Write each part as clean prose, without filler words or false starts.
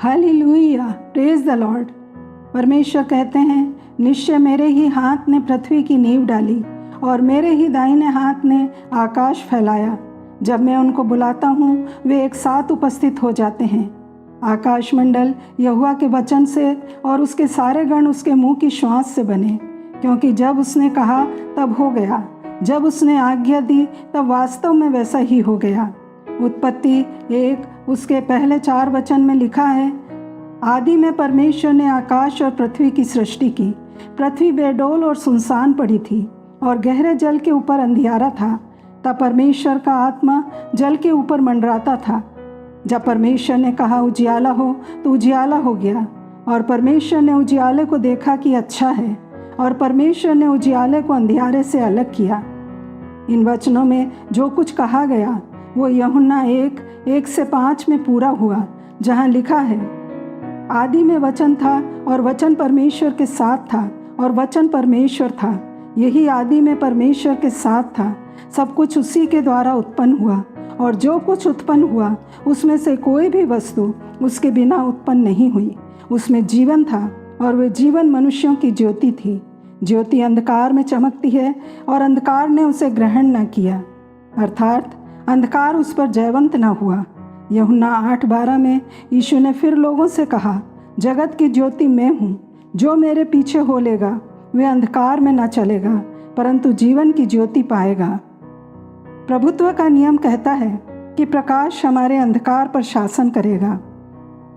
Hallelujah, praise the Lord. परमेश्वर कहते हैं, निश्चय मेरे ही हाथ ने पृथ्वी की नींव डाली और मेरे ही दाहिने हाथ ने आकाश फैलाया। जब मैं उनको बुलाता हूँ वे एक साथ उपस्थित हो जाते हैं। आकाश मंडल यहोवा के वचन से और उसके सारे गण उसके मुंह की श्वास से बने, क्योंकि जब उसने कहा तब हो गया, जब उसने आज्ञा दी तब वास्तव में वैसा ही हो गया। उत्पत्ति 1 उसके पहले 4 वचन में लिखा है, आदि में परमेश्वर ने आकाश और पृथ्वी की सृष्टि की। पृथ्वी बेडौल और सुनसान पड़ी थी और गहरे जल के ऊपर अंधियारा था। तब परमेश्वर का आत्मा जल के ऊपर मंडराता था। जब परमेश्वर ने कहा उजियाला हो तो उजियाला हो गया। और परमेश्वर ने उजियाले को देखा कि अच्छा है, और परमेश्वर ने उजियाले को अंधियारे से अलग किया। इन वचनों में जो कुछ कहा गया वो यूहन्ना 1:1-5 में पूरा हुआ, जहाँ लिखा है, आदि में वचन था और वचन परमेश्वर के साथ था और वचन परमेश्वर था। यही आदि में परमेश्वर के साथ था। सब कुछ उसी के द्वारा उत्पन्न हुआ और जो कुछ उत्पन्न हुआ उसमें से कोई भी वस्तु उसके बिना उत्पन्न नहीं हुई। उसमें जीवन था और वह जीवन मनुष्यों की ज्योति थी। ज्योति अंधकार में चमकती है और अंधकार ने उसे ग्रहण न किया, अर्थात अंधकार उस पर जयवंत न हुआ। यूहन्ना 8:12 में यीशु ने फिर लोगों से कहा, जगत की ज्योति मैं हूँ। जो मेरे पीछे हो लेगा वह अंधकार में न चलेगा परंतु जीवन की ज्योति पाएगा। प्रभुत्व का नियम कहता है कि प्रकाश हमारे अंधकार पर शासन करेगा।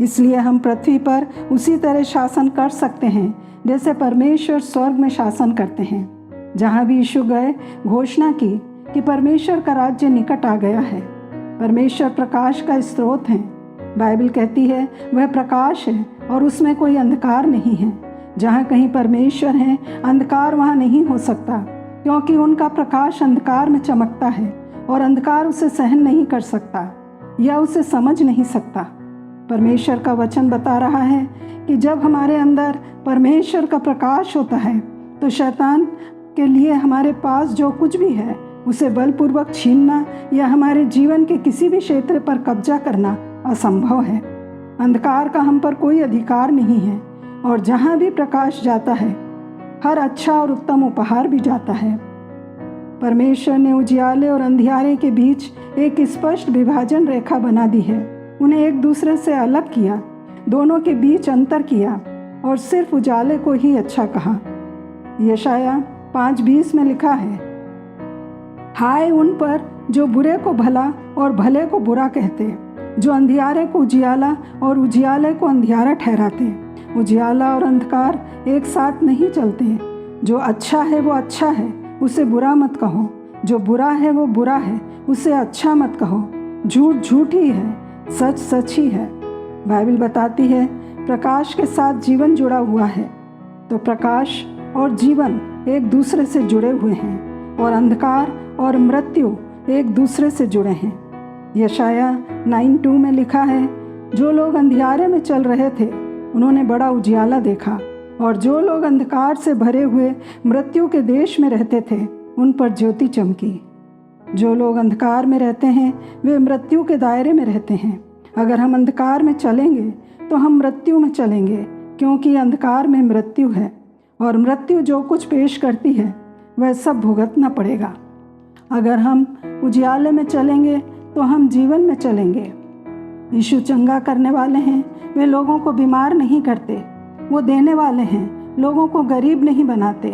इसलिए हम पृथ्वी पर उसी तरह शासन कर सकते हैं जैसे परमेश्वर स्वर्ग में शासन करते हैं। जहाँ भी यीशु गए घोषणा की कि परमेश्वर का राज्य निकट आ गया है। परमेश्वर प्रकाश का स्रोत है। बाइबल कहती है वह प्रकाश है और उसमें कोई अंधकार नहीं है। जहाँ कहीं परमेश्वर है अंधकार वहाँ नहीं हो सकता, क्योंकि उनका प्रकाश अंधकार में चमकता है और अंधकार उसे सहन नहीं कर सकता या उसे समझ नहीं सकता। परमेश्वर का वचन बता रहा है कि जब हमारे अंदर परमेश्वर का प्रकाश होता है तो शैतान के लिए हमारे पास जो कुछ भी है उसे बलपूर्वक छीनना या हमारे जीवन के किसी भी क्षेत्र पर कब्जा करना असंभव है। अंधकार का हम पर कोई अधिकार नहीं है और जहाँ भी प्रकाश जाता है हर अच्छा और उत्तम उपहार भी जाता है। परमेश्वर ने उजियाले और अंधियारे के बीच एक स्पष्ट विभाजन रेखा बना दी है। उन्हें एक दूसरे से अलग किया, दोनों के बीच अंतर किया और सिर्फ उजाले को ही अच्छा कहा। यशाया 5:20 में लिखा है, हाय उन पर जो बुरे को भला और भले को बुरा कहते, जो अंधियारे को उजियाला और उजियाले को अंधियारा ठहराते। उजियाला और अंधकार एक साथ नहीं चलते। जो अच्छा है वो अच्छा है, उसे बुरा मत कहो। जो बुरा है वो बुरा है, उसे अच्छा मत कहो। झूठ झूठ ही है, सच सच ही है। बाइबल बताती है प्रकाश के साथ जीवन जुड़ा हुआ है, तो प्रकाश और जीवन एक दूसरे से जुड़े हुए हैं और अंधकार और मृत्यु एक दूसरे से जुड़े हैं। यशाया 9:2 में लिखा है, जो लोग अंधियारे में चल रहे थे उन्होंने बड़ा उजियाला देखा, और जो लोग अंधकार से भरे हुए मृत्यु के देश में रहते थे उन पर ज्योति चमकी। जो लोग अंधकार में रहते हैं वे मृत्यु के दायरे में रहते हैं। अगर हम अंधकार में चलेंगे तो हम मृत्यु में चलेंगे, क्योंकि अंधकार में मृत्यु है और मृत्यु जो कुछ पेश करती है वह सब भुगतना पड़ेगा। अगर हम उजियाले में चलेंगे तो हम जीवन में चलेंगे। यीशु चंगा करने वाले हैं, वे लोगों को बीमार नहीं करते। वो देने वाले हैं, लोगों को गरीब नहीं बनाते।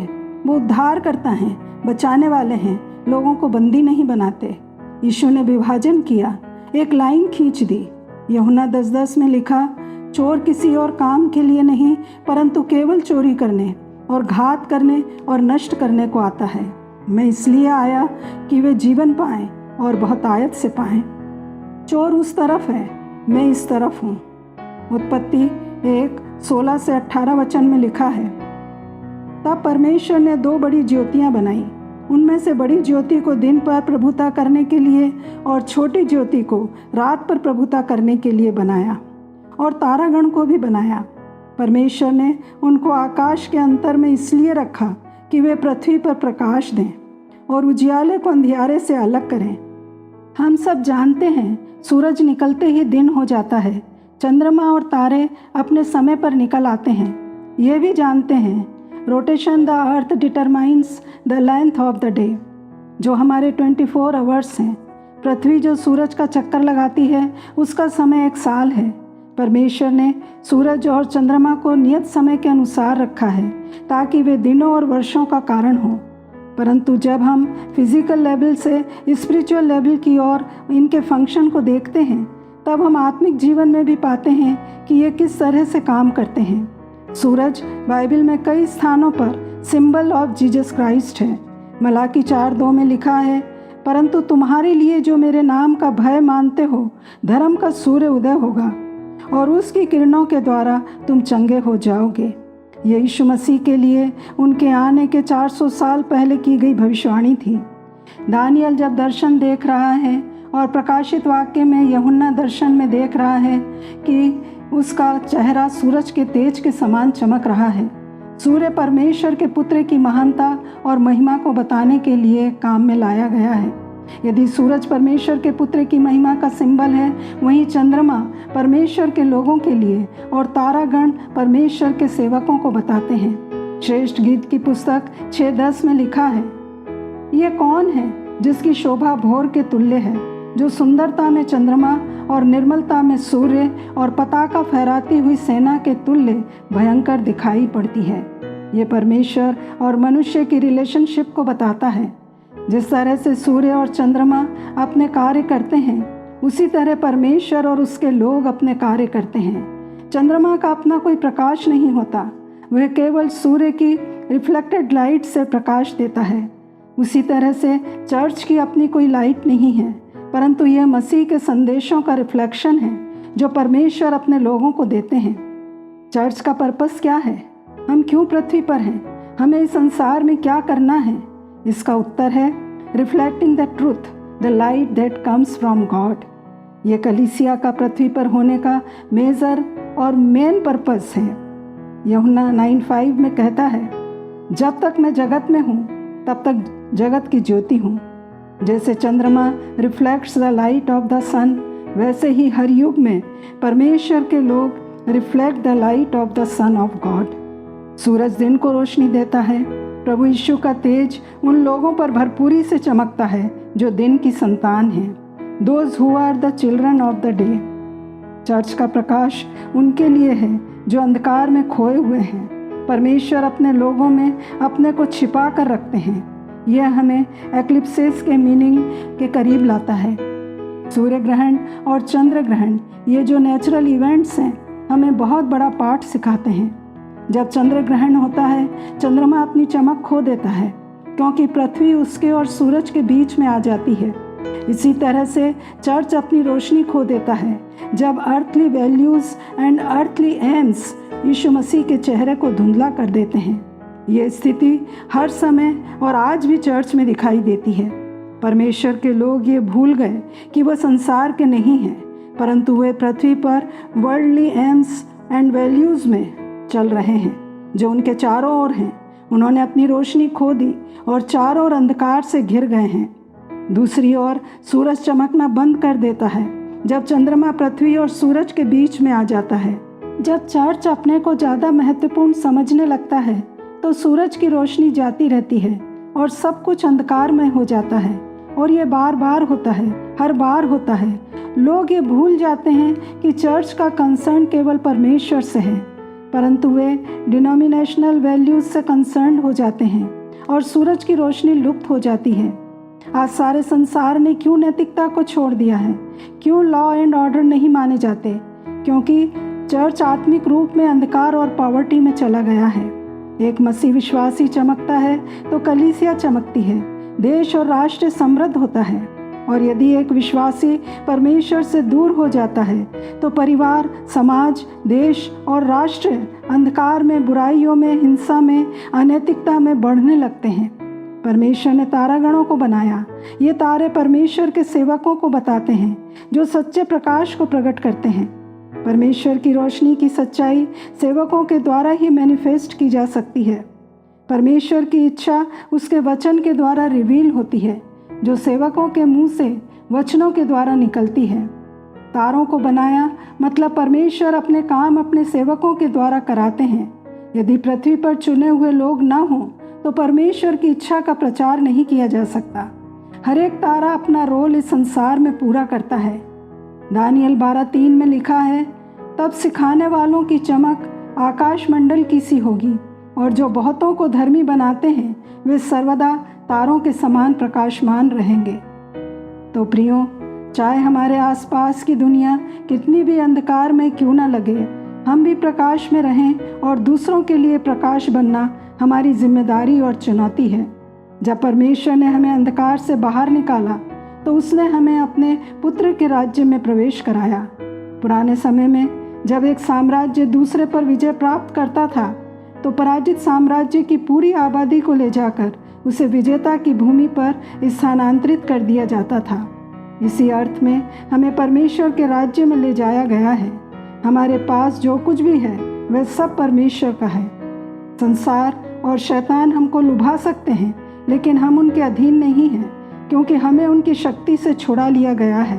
वो उद्धार करता है, बचाने वाले हैं, लोगों को बंदी नहीं बनाते। यीशु ने विभाजन किया, एक लाइन खींच दी। यूहन्ना 10:10 में लिखा, चोर किसी और काम के लिए नहीं परंतु केवल चोरी करने और घात करने और नष्ट करने को आता है। मैं इसलिए आया कि वे जीवन पाएं और बहुतायत से पाएं। चोर उस तरफ है, मैं इस तरफ हूँ। उत्पत्ति 1:16-18 वचन में लिखा है, तब परमेश्वर ने 2 बड़ी ज्योतियाँ बनाई। उनमें से बड़ी ज्योति को दिन पर प्रभुता करने के लिए और छोटी ज्योति को रात पर प्रभुता करने के लिए बनाया, और तारागण को भी बनाया। परमेश्वर ने उनको आकाश के अंतर में इसलिए रखा कि वे पृथ्वी पर प्रकाश दें और उजियाले को अंधियारे से अलग करें। हम सब जानते हैं सूरज निकलते ही दिन हो जाता है, चंद्रमा और तारे अपने समय पर निकल आते हैं। ये भी जानते हैं rotation the earth determines the length of the day, जो हमारे 24 आवर्स हैं। पृथ्वी जो सूरज का चक्कर लगाती है उसका समय 1 साल है। परमेश्वर ने सूरज और चंद्रमा को नियत समय के अनुसार रखा है ताकि वे दिनों और वर्षों का कारण हो। परंतु जब हम फिजिकल लेवल से स्पिरिचुअल लेवल की ओर इनके फंक्शन को देखते हैं तब हम आत्मिक जीवन में भी पाते हैं कि ये किस तरह से काम करते हैं। सूरज बाइबल में कई स्थानों पर सिंबल ऑफ जीसस क्राइस्ट है। मलाकी 4:2 में लिखा है, परंतु तुम्हारे लिए जो मेरे नाम का भय मानते हो धर्म का सूर्य उदय होगा और उसकी किरणों के द्वारा तुम चंगे हो जाओगे। ये यीशु मसीह के लिए उनके आने के 400 साल पहले की गई भविष्यवाणी थी। दानियल जब दर्शन देख रहा है और प्रकाशित वाक्य में यूहन्ना दर्शन में देख रहा है कि उसका चेहरा सूरज के तेज के समान चमक रहा है। सूर्य परमेश्वर के पुत्र की महानता और महिमा को बताने के लिए काम में लाया गया है। यदि सूरज परमेश्वर के पुत्र की महिमा का सिंबल है, वहीं चंद्रमा परमेश्वर के लोगों के लिए और तारागण परमेश्वर के सेवकों को बताते हैं। श्रेष्ठ गीत की पुस्तक 6:10 में लिखा है, ये कौन है जिसकी शोभा भोर के तुल्य है, जो सुंदरता में चंद्रमा और निर्मलता में सूर्य और पताका फहराती हुई सेना के तुल्य भयंकर दिखाई पड़ती है। ये परमेश्वर और मनुष्य की रिलेशनशिप को बताता है। जिस तरह से सूर्य और चंद्रमा अपने कार्य करते हैं, उसी तरह परमेश्वर और उसके लोग अपने कार्य करते हैं। चंद्रमा का अपना कोई प्रकाश नहीं होता, वह केवल सूर्य की रिफ्लेक्टेड लाइट से प्रकाश देता है। उसी तरह से चर्च की अपनी कोई लाइट नहीं है, परंतु यह मसीह के संदेशों का रिफ्लेक्शन है जो परमेश्वर अपने लोगों को देते हैं। चर्च का पर्पस क्या है? हम क्यों पृथ्वी पर हैं? हमें इस संसार में क्या करना है? इसका उत्तर है reflecting the truth, the light that comes from God. यह कलीसिया का पृथ्वी पर होने का मेजर और मेन पर्पस है। यूहन्ना 9:5 में कहता है, जब तक मैं जगत में हूँ तब तक जगत की ज्योति हूँ। जैसे चंद्रमा reflects the light of the sun, वैसे ही हर युग में परमेश्वर के लोग reflect the light of the sun of God. सूरज दिन को रोशनी देता है। प्रभु यीशु का तेज उन लोगों पर भरपूरी से चमकता है जो दिन की संतान हैं, those who are the children of the day. Church का प्रकाश उनके लिए है जो अंधकार में खोए हुए हैं। परमेश्वर अपने लोगों में अपने को छिपा कर रखते हैं। यह हमें एक्लिप्सेस के मीनिंग के करीब लाता है। सूर्य ग्रहण और चंद्र ग्रहण, ये जो नेचुरल इवेंट्स हैं, हमें बहुत बड़ा पाठ सिखाते हैं। जब चंद्र ग्रहण होता है, चंद्रमा अपनी चमक खो देता है क्योंकि पृथ्वी उसके और सूरज के बीच में आ जाती है। इसी तरह से चर्च अपनी रोशनी खो देता है जब earthly values and earthly aims Yeshu Masih के चेहरे को धुंधला कर देते हैं। ये स्थिति हर समय और आज भी चर्च में दिखाई देती है। परमेश्वर के लोग ये भूल गए कि वह संसार के नहीं हैं, परंतु वे पृथ्वी पर वर्ल्डली एम्स एंड वैल्यूज़ में चल रहे हैं जो उनके चारों ओर हैं। उन्होंने अपनी रोशनी खो दी और चारों ओर अंधकार से घिर गए हैं। दूसरी ओर सूरज चमकना बंद कर देता है जब चंद्रमा पृथ्वी और सूरज के बीच में आ जाता है। जब चर्च अपने को ज़्यादा महत्वपूर्ण समझने लगता है तो सूरज की रोशनी जाती रहती है और सब कुछ अंधकार में हो जाता है। और ये बार बार होता है, हर बार होता है। लोग ये भूल जाते हैं कि चर्च का कंसर्न केवल परमेश्वर से है, परंतु वे डिनोमिनेशनल वैल्यूज से कंसर्न हो जाते हैं और सूरज की रोशनी लुप्त हो जाती है। आज सारे संसार ने क्यों नैतिकता को छोड़ दिया है? क्यों लॉ एंड ऑर्डर नहीं माने जाते? क्योंकि चर्च आत्मिक रूप में अंधकार और पॉवर्टी में चला गया है। एक मसीह विश्वासी चमकता है तो कलीसिया चमकती है, देश और राष्ट्र समृद्ध होता है। और यदि एक विश्वासी परमेश्वर से दूर हो जाता है तो परिवार, समाज, देश और राष्ट्र अंधकार में, बुराइयों में, हिंसा में, अनैतिकता में बढ़ने लगते हैं। परमेश्वर ने तारागणों को बनाया। ये तारे परमेश्वर के सेवकों को बताते हैं जो सच्चे प्रकाश को प्रकट करते हैं। परमेश्वर की रोशनी की सच्चाई सेवकों के द्वारा ही मैनिफेस्ट की जा सकती है। परमेश्वर की इच्छा उसके वचन के द्वारा रिवील होती है जो सेवकों के मुंह से वचनों के द्वारा निकलती है। तारों को बनाया मतलब परमेश्वर अपने काम अपने सेवकों के द्वारा कराते हैं। यदि पृथ्वी पर चुने हुए लोग ना हों तो परमेश्वर की इच्छा का प्रचार नहीं किया जा सकता। हर एक तारा अपना रोल इस संसार में पूरा करता है। दानियल 12:3 में लिखा है, तब सिखाने वालों की चमक आकाश मंडल की सी होगी और जो बहुतों को धर्मी बनाते हैं वे सर्वदा तारों के समान प्रकाशमान रहेंगे। तो प्रियो, चाहे हमारे आसपास की दुनिया कितनी भी अंधकार में क्यों न लगे, हम भी प्रकाश में रहें और दूसरों के लिए प्रकाश बनना हमारी जिम्मेदारी और चुनौती है। जब परमेश्वर ने हमें अंधकार से बाहर निकाला तो उसने हमें अपने पुत्र के राज्य में प्रवेश कराया। पुराने समय में जब एक साम्राज्य दूसरे पर विजय प्राप्त करता था तो पराजित साम्राज्य की पूरी आबादी को ले जाकर उसे विजेता की भूमि पर स्थानांतरित कर दिया जाता था। इसी अर्थ में हमें परमेश्वर के राज्य में ले जाया गया है। हमारे पास जो कुछ भी है वह सब परमेश्वर का है। संसार और शैतान हमको लुभा सकते हैं, लेकिन हम उनके अधीन नहीं हैं, क्योंकि हमें उनकी शक्ति से छुड़ा लिया गया है।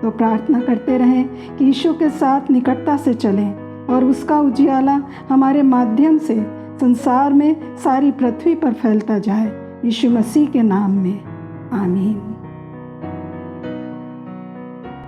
तो प्रार्थना करते रहें कि यीशु के साथ निकटता से चलें और उसका उजियाला हमारे माध्यम से संसार में सारी पृथ्वी पर फैलता जाए। यीशु मसीह के नाम में आमीन।